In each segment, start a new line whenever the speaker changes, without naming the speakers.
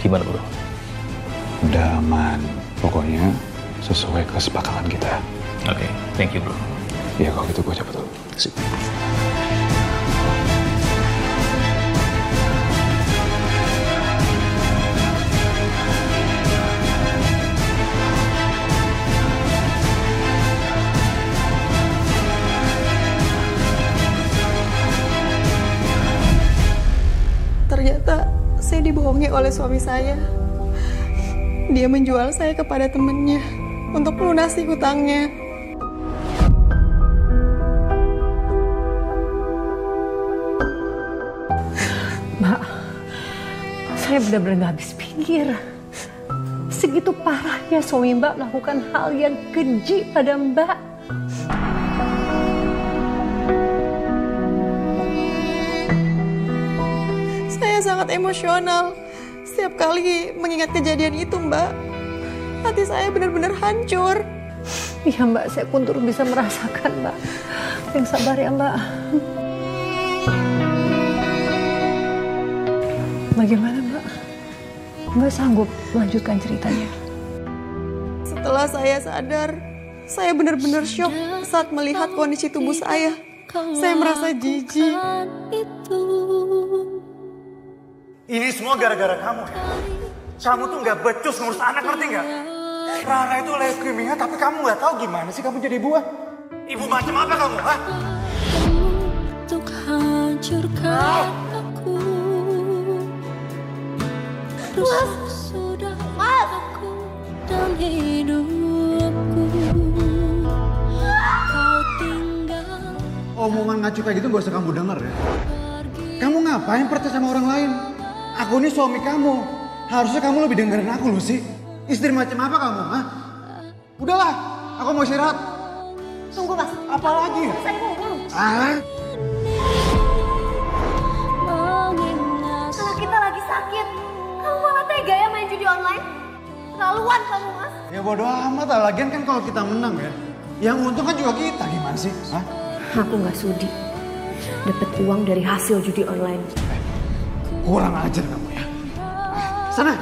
Gimana bro?
Udah aman, pokoknya sesuai kesepakatan kita.
Oke, thank you bro.
Ya kalau gitu gue cabut dulu.
Sip.
Ternyata saya dibohongi oleh suami saya. Dia menjual saya kepada temannya untuk melunasi hutangnya.
Mbak, saya benar-benar gak habis pikir. Segitu parahnya suami Mbak melakukan hal yang keji pada Mbak.
Saya sangat emosional setiap kali mengingat kejadian itu, Mbak. Hati saya benar-benar hancur.
Iya Mbak, saya pun turut bisa merasakan Mbak. Yang sabar ya Mbak. Bagaimana Mbak? Mbak sanggup melanjutkan ceritanya?
Setelah saya sadar, saya benar-benar syok saat melihat kondisi tubuh saya. Saya merasa jijik.
Ini semua gara-gara kamu ya. Kamu tuh nggak becus ngurus anak, ngerti nggak? Rara itu leukemia, tapi kamu nggak tahu gimana sih kamu jadi ibu. Ibu macam apa kamu, ha?
Untuk hancurkan aku. Rusak sudah aku dan hidupku. Kau tinggal.
Omongan ngacu kayak gitu gak usah kamu denger ya. Kamu ngapain percaya sama orang lain? Aku ini suami kamu. Harusnya kamu lebih dengerin aku loh sih. Istri macam apa kamu, ha? Udahlah, aku mau istirahat.
Tunggu, Mas.
Apa lagi?
Saya ngomong.
Ah?
Anak kita lagi sakit. Kamu malah tega ya main judi online? Keterlaluan kamu, Mas.
Ya bodo amat lah, lagian kan kalau kita menang ya. Yang untung kan juga kita, gimana sih? Hah?
Aku nggak sudi dapat uang dari hasil judi online.
Kurang ajar kamu ya. Sana.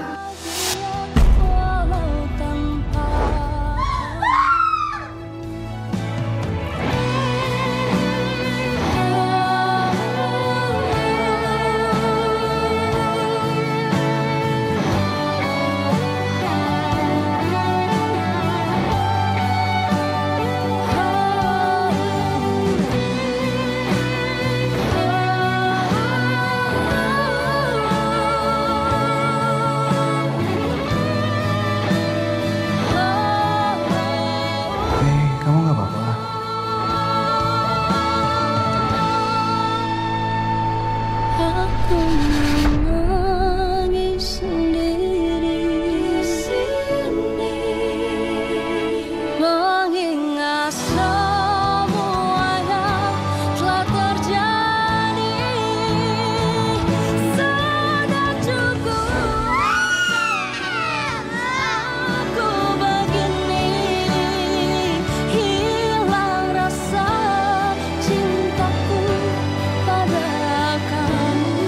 Kamu nggak apa-apa.
Aku menangis sendiri di sini, mengingat semua yang telah terjadi. Sudah cukup aku begini, hilang rasa cintaku pada kamu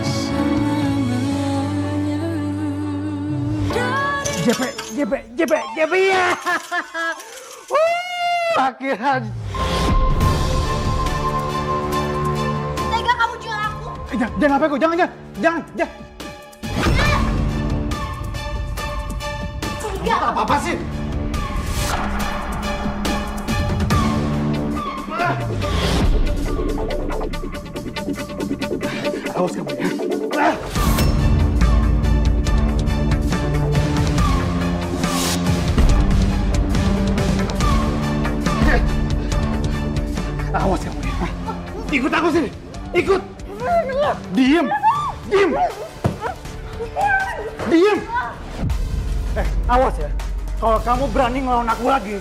selamanya.
JP ya. Akhirnya.
Tega kamu jual aku.
Jangan apa aku, jangan.
Tega.
Apa sih? Awas kamu ya. Awas kamu ya. Ikut aku sini. Ikut. Diem. Awas ya. Kalau kamu berani ngelawan aku lagi,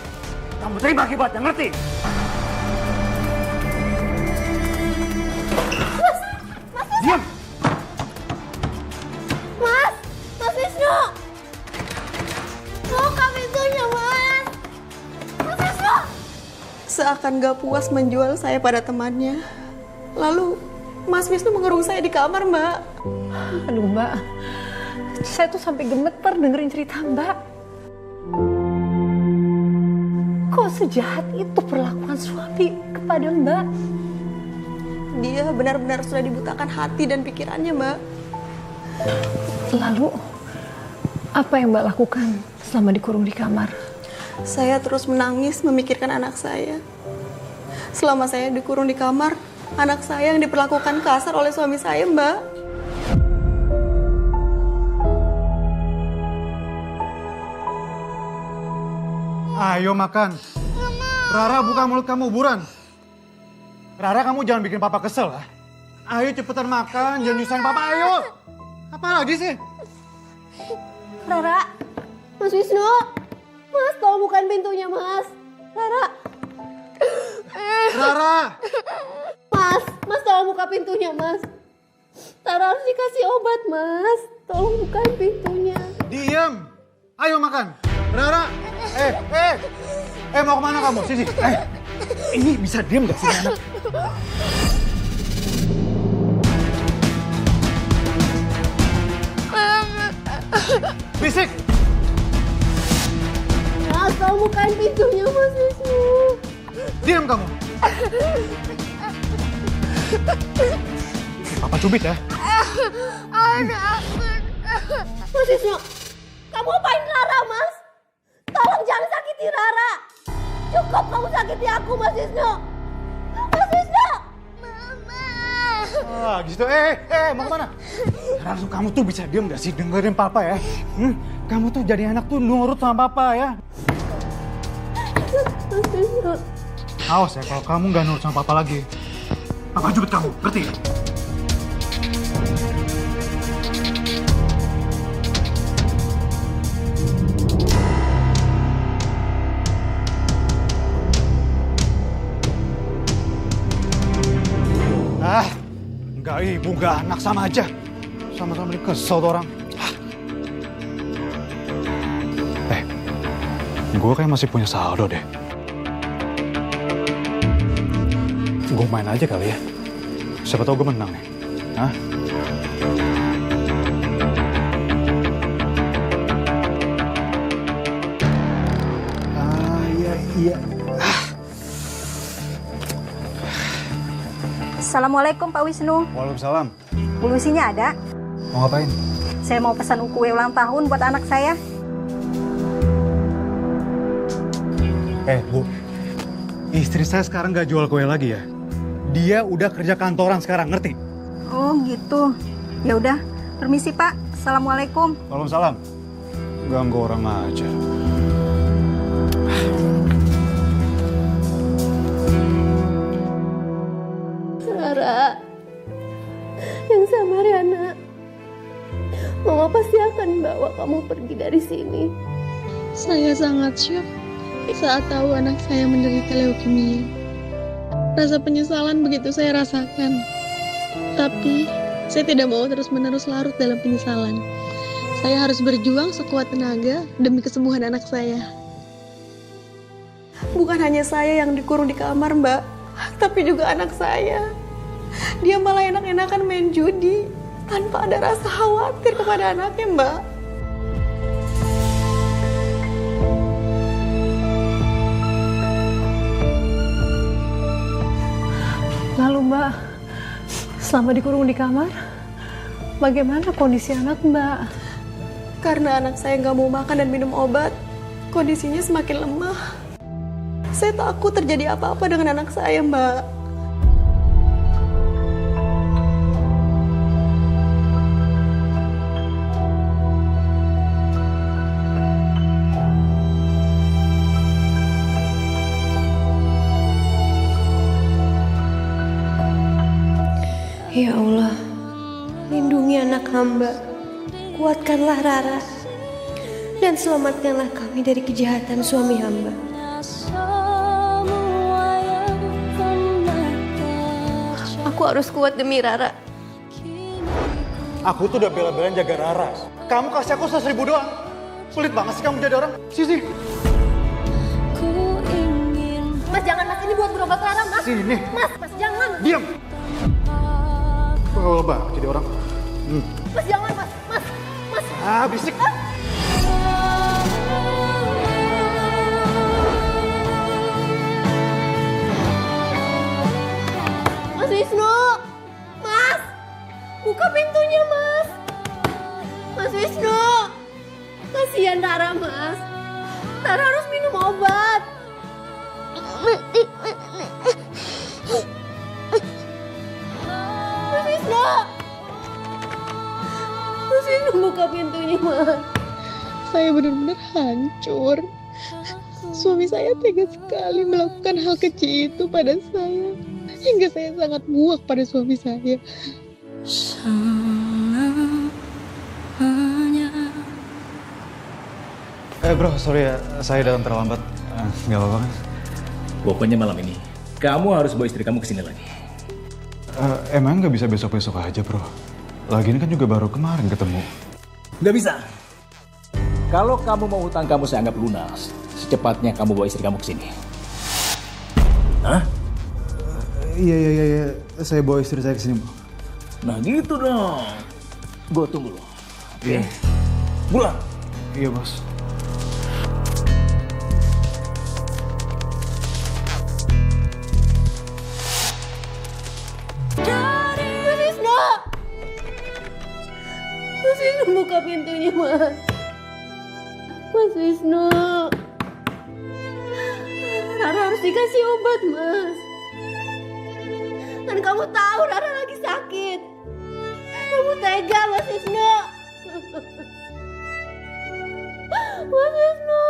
kamu terima akibatnya, ngerti? Diam.
Mas Wisnu. Buka pintunya, Mas. Mas Wisnu. Seakan gak puas menjual saya pada temannya. Lalu Mas Wisnu mengurung saya di kamar, Mbak.
Aduh Mbak, saya tuh sampai gemeter dengerin cerita Mbak. Kok sejahat itu perlakuan suami kepada Mbak?
Dia benar-benar sudah dibutakan hati dan pikirannya, Mbak.
Lalu, apa yang Mbak lakukan selama dikurung di kamar?
Saya terus menangis memikirkan anak saya. Selama saya dikurung di kamar, anak saya yang diperlakukan kasar oleh suami saya, Mbak.
Ayo makan. Rara, buka mulut kamu, buruan. Rara, kamu jangan bikin papa kesel lah. Ayo cepetan makan, jangan nyusahin papa, ayo. Apa lagi sih?
Rara, Mas Wisnu, Mas tolong bukain pintunya Mas. Rara,
Rara,
Mas tolong buka pintunya Mas. Rara harus dikasih obat Mas, tolong bukain pintunya.
diam. Ayo makan. Rara, mau kemana kamu? Sini, ini bisa diam gak sih anak? Bisik.
Mas tolong bukain pintunya Mas Wisnu.
Diam kamu. Papa cubit ya.
Mas Wisnu, kamu apain Rara Mas? Tolong jangan sakiti Rara. Cukup kamu sakiti aku Mas Wisnu. Mas Wisnu.
Ah, gitu. Mau kemana? Langsung kamu tuh bisa diam gak sih dengerin papa ya? Kamu tuh jadi anak tuh nurut sama papa ya.
Mas Wisnu.
Awas ya kalau kamu gak nurut sama papa lagi. Papa jubit kamu, ngerti? Enggak ibu, enggak anak, sama aja. Sama-sama kesel tuh orang. Gue kayak masih punya saldo deh. Gue main aja kali ya. Siapa tau gue menang nih. Hah? Iya.
Assalamualaikum Pak Wisnu.
Waalaikumsalam.
Pulsinya ada?
Mau ngapain?
Saya mau pesan kue ulang tahun buat anak saya.
Bu, istri saya sekarang gak jual kue lagi ya. Dia udah kerja kantoran sekarang, ngerti?
Oh gitu. Ya udah, permisi Pak. Assalamualaikum.
Waalaikumsalam. Ganggu orang aja.
Rara, yang sabar ya nak. Mama pasti akan bawa kamu pergi dari sini.
Saya sangat syok saat tahu anak saya menderita leukemia. Rasa penyesalan begitu saya rasakan. Tapi saya tidak mau terus-menerus larut dalam penyesalan. Saya harus berjuang sekuat tenaga demi kesembuhan anak saya.
Bukan hanya saya yang dikurung di kamar, Mbak, tapi juga anak saya. Dia malah enak-enakan main judi tanpa ada rasa khawatir kepada anaknya, Mbak.
Lalu Mbak, selama dikurung di kamar, bagaimana kondisi anak Mbak?
Karena anak saya nggak mau makan dan minum obat, kondisinya semakin lemah. Saya takut terjadi apa-apa dengan anak saya, Mbak.
Ya Allah, lindungi anak hamba, kuatkanlah Rara, dan selamatkanlah kami dari kejahatan suami hamba. Aku harus kuat demi Rara.
Aku tuh udah bela-belain jaga Rara. Kamu kasih aku 100.000 doang. Pelit banget sih kamu jadi orang. Sini.
Mas jangan, Mas, ini buat berobat Rara, Mas.
Sini.
Mas jangan.
Diam. Bawel banget jadi orang.
Mas jangan mas, mas.
Bisik.
Mas Wisnu, mas, buka pintunya mas. Mas Wisnu, kasihan Rara mas. Rara harus minum obat. Mas Wisnu, Mas Wisnu buka pintunya mas.
Saya benar-benar hancur. Suami saya tega sekali melakukan hal keji itu pada saya. Hingga saya sangat muak pada suami saya.
Bro, sorry ya, saya datang terlambat. Nggak apa-apa kan?
Pokoknya malam ini, kamu harus bawa istri kamu kesini lagi.
Emang nggak bisa besok-besok aja, bro? Lagian kan juga baru kemarin ketemu.
Nggak bisa. Kalau kamu mau hutang kamu saya anggap lunas, secepatnya kamu bawa istri kamu kesini. Hah?
Iya. Saya bawa istri saya kesini, bro.
Nah gitu dong. Gue tunggu loh. Oke? Pulang.
Iya, bos.
Mas Wisnu buka pintunya mas. Mas Wisnu, Rara harus dikasih obat mas. Kan kamu tahu Rara lagi sakit. Kamu tega Mas Wisnu. Mas Wisnu,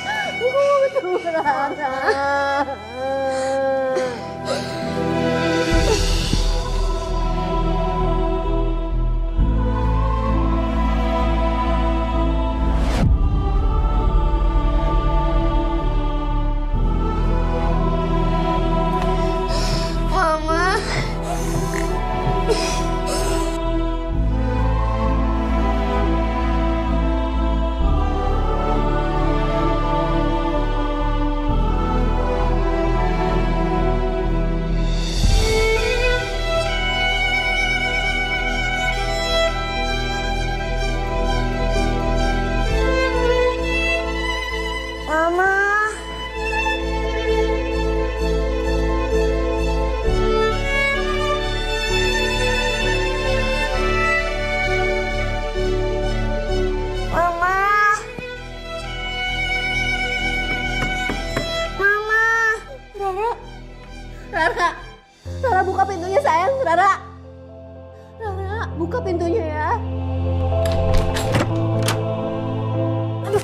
aku mau ketemu Rara. Rara buka pintunya sayang, Rara buka pintunya ya. Aduh,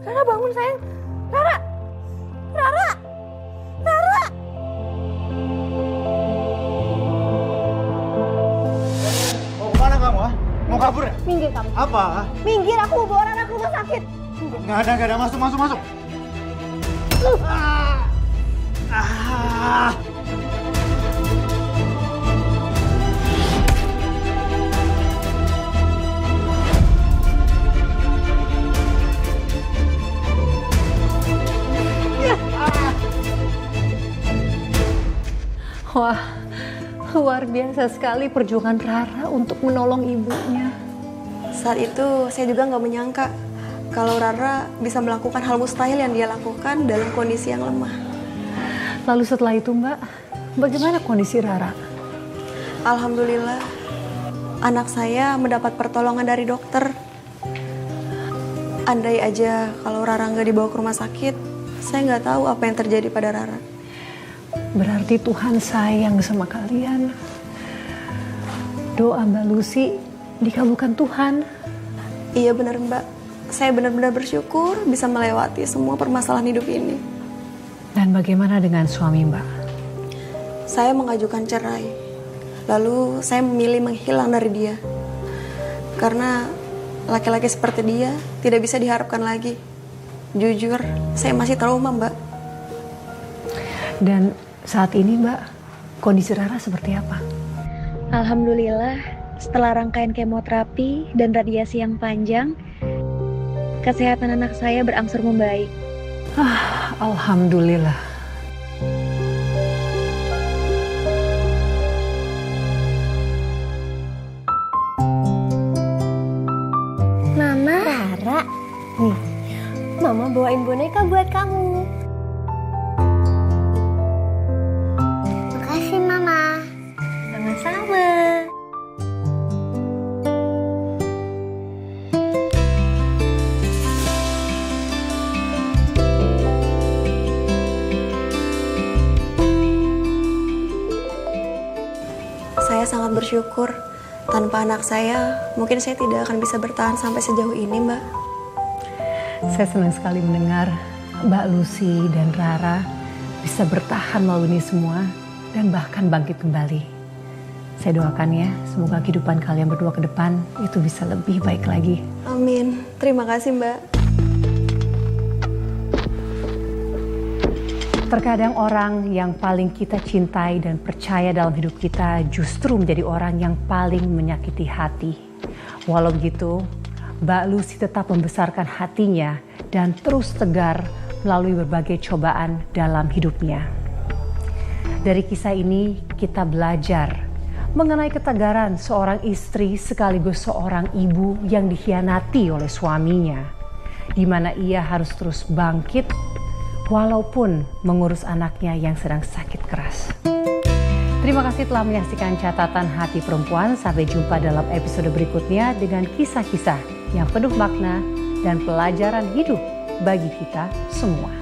Rara bangun sayang, Rara.
Mau kemana kamu, ha? Mau kabur ya?
Minggir kamu.
Apa?
Minggir, aku mau bawa Rara ke rumah sakit.
Nggak ada. Masuk.
Wah, luar biasa sekali perjuangan Rara untuk menolong ibunya.
Saat itu saya juga nggak menyangka kalau Rara bisa melakukan hal mustahil yang dia lakukan dalam kondisi yang lemah.
Lalu setelah itu Mbak, bagaimana kondisi Rara?
Alhamdulillah, anak saya mendapat pertolongan dari dokter. Andai aja kalau Rara nggak dibawa ke rumah sakit, saya nggak tahu apa yang terjadi pada Rara.
Berarti Tuhan sayang sama kalian. Doa Mbak Lucy dikabulkan Tuhan.
Iya benar Mbak, saya benar-benar bersyukur bisa melewati semua permasalahan hidup ini.
Dan bagaimana dengan suami Mbak?
Saya mengajukan cerai, lalu saya memilih menghilang dari dia. Karena laki-laki seperti dia tidak bisa diharapkan lagi. Jujur, saya masih trauma Mbak.
Dan saat ini Mbak, kondisi Rara seperti apa?
Alhamdulillah, setelah rangkaian kemoterapi dan radiasi yang panjang, kesehatan anak saya berangsur membaik.
Alhamdulillah.
boneka buat kamu. Makasih Mama. Sama-sama.
Saya sangat bersyukur. Tanpa anak saya, mungkin saya tidak akan bisa bertahan sampai sejauh ini, Mbak.
Saya senang sekali mendengar Mbak Lucy dan Rara bisa bertahan melalui ini semua dan bahkan bangkit kembali. Saya doakan ya, semoga kehidupan kalian berdua ke depan itu bisa lebih baik lagi.
Amin. Terima kasih, Mbak.
Terkadang orang yang paling kita cintai dan percaya dalam hidup kita justru menjadi orang yang paling menyakiti hati. Walau begitu, Mbak Lucy tetap membesarkan hatinya dan terus tegar melalui berbagai cobaan dalam hidupnya. Dari kisah ini kita belajar mengenai ketegaran seorang istri sekaligus seorang ibu yang dikhianati oleh suaminya, di mana ia harus terus bangkit walaupun mengurus anaknya yang sedang sakit keras. Terima kasih telah menyaksikan catatan hati perempuan. Sampai jumpa dalam episode berikutnya dengan kisah-kisah yang penuh makna dan pelajaran hidup bagi kita semua.